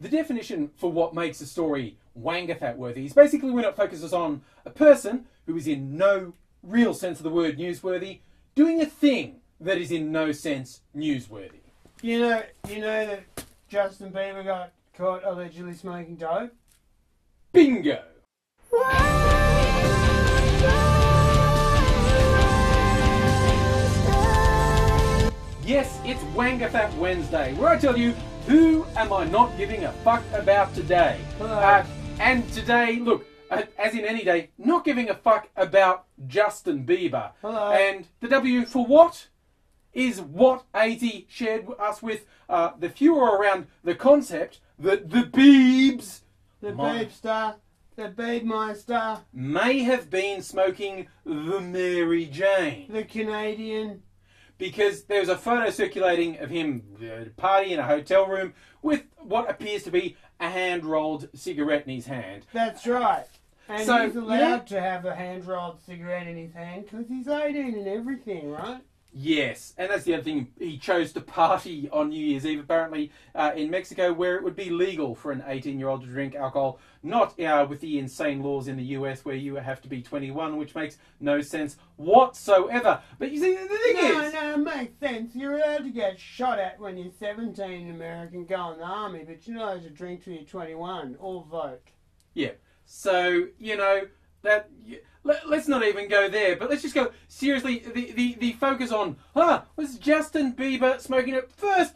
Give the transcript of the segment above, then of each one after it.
The definition for what makes a story WAINGAFAT worthy is basically when it focuses on a person who is in no real sense of the word newsworthy doing a thing that is in no sense newsworthy. You know that Justin Bieber got caught allegedly smoking dope? Bingo! Yes, it's WAINGAFAT Wednesday, where I tell you, who am I not giving a fuck about today? And today, look, as in any day, not giving a fuck about Justin Bieber. Hello. And the W for what? Is what AZ shared us with the furor around the concept that the Biebs... The Biebster, the Biebmeister, may have been smoking the Mary Jane. the Canadian... Because there's a photo circulating of him partying in a hotel room with what appears to be a hand-rolled cigarette in his hand. That's right. And So, he's allowed to have a hand-rolled cigarette in his hand because he's 18 and everything, right? Yes, and that's the other thing. He chose to party on New Year's Eve, apparently, in Mexico, where it would be legal for an 18-year-old to drink alcohol, not with the insane laws in the US where you have to be 21, which makes no sense whatsoever. But you see, the thing is... No, it makes sense. You're allowed to get shot at when you're 17 in America and go in the army, but you're not allowed to drink till you're 21 or vote. Yeah, so, you know, that... Let's not even go there, but let's just go seriously. The focus on was Justin Bieber smoking it first.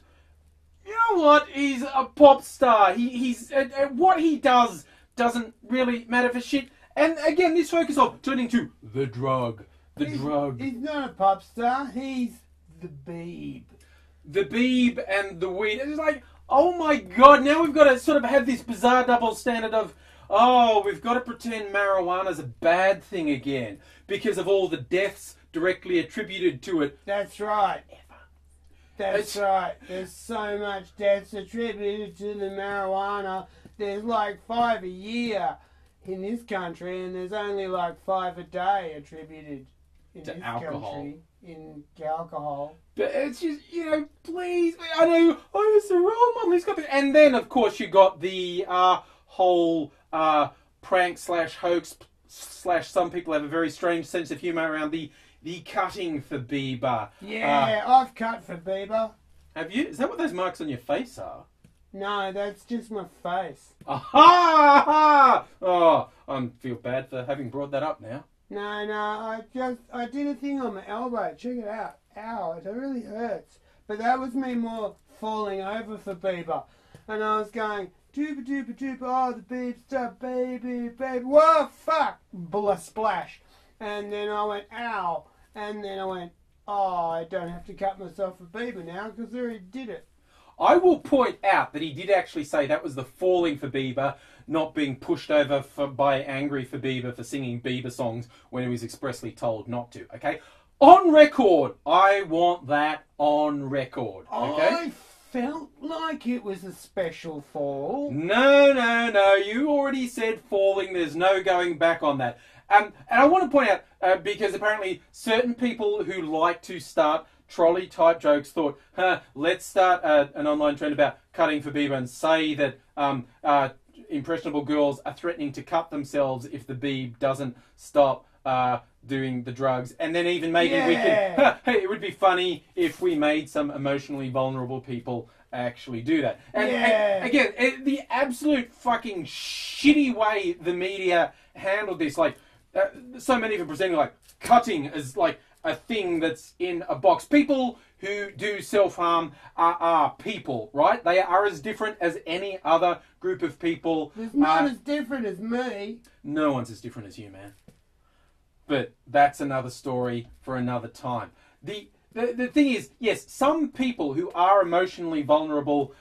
You know what? He's a pop star. He's what he does doesn't really matter for shit. And again, this focus on turning to the drug, drug. He's not a pop star. He's the Bieb. The Bieb and the weed. It's like, oh my god! Now we've got to sort of have this bizarre double standard of. Oh, we've got to pretend marijuana's a bad thing again because of all the deaths directly attributed to it. That's right. That's right. There's so much deaths attributed to the marijuana. There's like 5 a year in this country, and there's only like 5 a day attributed in to this alcohol. Country in alcohol. But it's just, you know, please. I know. Oh, it's the wrong one. He's got the, and then of course you got the whole. Prank / hoax / some people have a very strange sense of humour around the cutting for Bieber. Yeah, I've cut for Bieber. Have you? Is that what those marks on your face are? No, that's just my face. Aha! Oh, I feel bad for having brought that up now. No, I did a thing on my elbow. Check it out. Ow, it really hurts. But that was me more falling over for Bieber. And I was going... Dooba dooba dooba, oh, the Biebster, baby, baby, whoa, fuck, splash. And then I went, ow. And then I went, oh, I don't have to cut myself for Bieber now because I already did it. I will point out that he did actually say that was the falling for Bieber, not being pushed over by Angry for Bieber for singing Bieber songs when he was expressly told not to, okay? On record. I want that on record, okay? I felt like it was a special fall. No. You already said falling. There's no going back on that. And I want to point out, because apparently certain people who like to start trolley-type jokes thought, let's start an online trend about cutting for Bieber and say that impressionable girls are threatening to cut themselves if the Bieb doesn't stop doing the drugs, and then even maybe we could. Hey, it would be funny if we made some emotionally vulnerable people actually do that. And again, the absolute fucking shitty way the media handled this, like so many of them presenting like cutting as like a thing that's in a box. People who do self-harm are people, right? They are as different as any other group of people. It's not as different as me. No one's as different as you, man. But that's another story for another time. The thing is, yes, some people who are emotionally vulnerable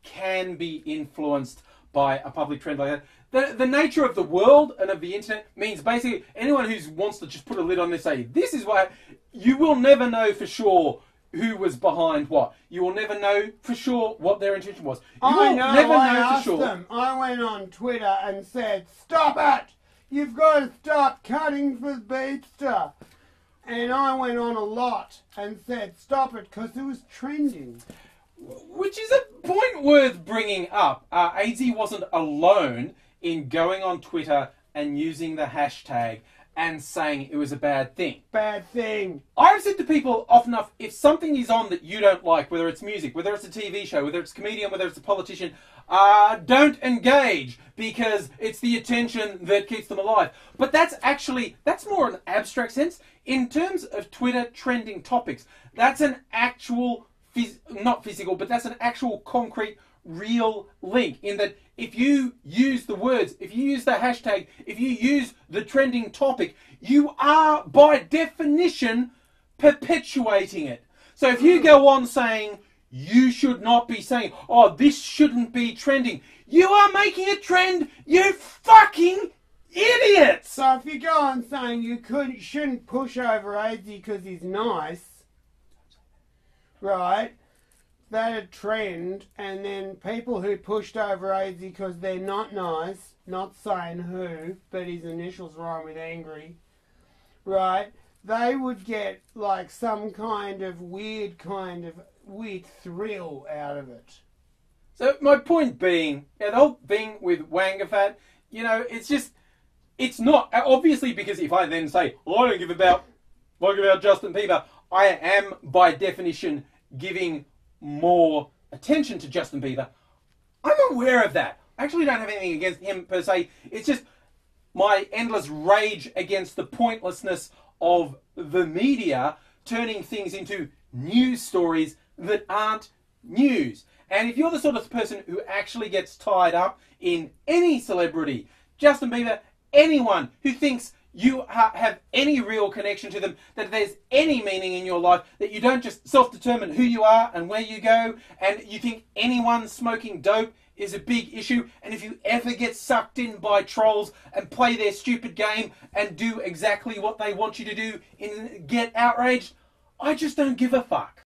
can be influenced by a public trend like that. The nature of the world and of the internet means basically anyone who wants to just put a lid on this, say, this is why, you will never know for sure who was behind what. You will never know for sure what their intention was. I asked them. I went on Twitter and said, stop it! You've got to stop cutting for the Biebster. And I went on a lot and said, stop it, because it was trending. Which is a point worth bringing up. AZ wasn't alone in going on Twitter and using the hashtag and saying it was a bad thing. Bad thing. I've said to people often enough, if something is on that you don't like, whether it's music, whether it's a TV show, whether it's a comedian, whether it's a politician, don't engage because it's the attention that keeps them alive. But that's more an abstract sense. In terms of Twitter trending topics, that's an actual, not physical, but that's an actual concrete, real link in that if you use the words, if you use the hashtag, if you use the trending topic, you are by definition perpetuating it. So if you go on saying you should not be saying, oh, this shouldn't be trending, you are making it trend, you fucking idiots! So if you go on saying you shouldn't push over AZ because he's nice, right? That'd trend, and then people who pushed over AZ because they're not nice, not saying who, but his initials rhyme with angry, right? They would get like some kind of weird thrill out of it. So my point being, the whole thing with WAINGAFAT, you know, it's not, obviously, because if I then say, oh, I don't give about Justin Bieber, I am by definition giving more attention to Justin Bieber. I'm aware of that. I actually don't have anything against him per se. It's just my endless rage against the pointlessness of the media turning things into news stories that aren't news. And if you're the sort of person who actually gets tied up in any celebrity, Justin Bieber, anyone who thinks you have any real connection to them, that there's any meaning in your life, that you don't just self-determine who you are and where you go, and you think anyone smoking dope is a big issue, and if you ever get sucked in by trolls and play their stupid game and do exactly what they want you to do and get outraged, I just don't give a fuck.